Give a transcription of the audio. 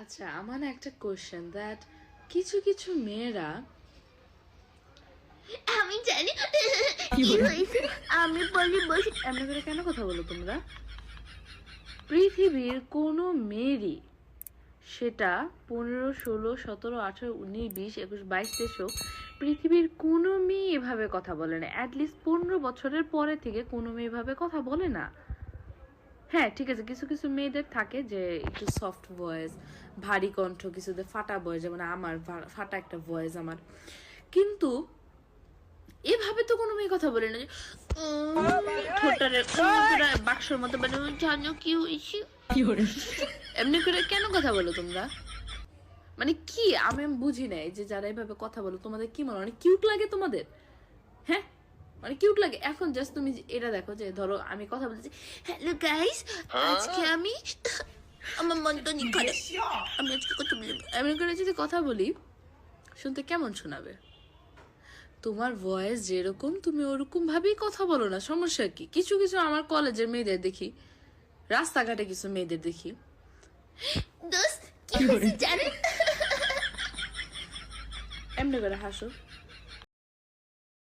আচ্ছা, আমার না একটা কোশ্চেন দ্যাট কিছু কিছু মেয়েরা আমি জানি কি হয়েছে। আমি বলি বসে। এমনি করে কেন কথা বলো তোমরা? পৃথিবীর কোনো মেয়েরই, সেটা 15, 16, 17, 18, 19, 20, 21, 22, 23 হোক, পৃথিবীর কোনো মেয়ে এভাবে কথা বলে না। অ্যাটলিস্ট 15 বছরের পরে থেকে কোনো মেয়ে এভাবে কথা বলে না। হ্যাঁ ঠিক আছে, কিছু কিছু মেয়েদের থাকে যে একটু সফট ভয়েস, ভারী কণ্ঠ, কিছুদের ফাটা ভয়েস, যেমন আমার ফাটা একটা ভয়েস আমার। কিন্তু এভাবে তো কোনো মেয়ে কথা বলে না যে ঠোঁটারে বাক্সর মতো, মানে জানো কি হয়েছে এমনি করে কেন কথা বলো তোমরা? মানে কি আমি বুঝি নাই যে যারা এভাবে কথা বলো তোমাদের কি মনে হয়, মানে কিউট লাগে তোমাদের? হ্যাঁ, মানে কিউট লাগে। এখন জাস্ট তুমি এটা দেখো যে ধরো আমি কথা বলতেছি, হ্যালো গাইস, আজকে আমি আমার মনটা নি খারাপ, আমি আজকে কথা বলি, এমনি করে যদি কথা বলি শুনতে কেমন শোনাবে? তোমার ভয়েস যেরকম তুমি ওরকম ভাবেই কথা বলো না, সমস্যা কি? কিছু কিছু আমার কলেজের মেয়েদের দেখি, রাস্তাঘাটে কিছু মেয়েদের দেখি দোস্ত কি হয়েছে জানেন? এমনি করে হাসো,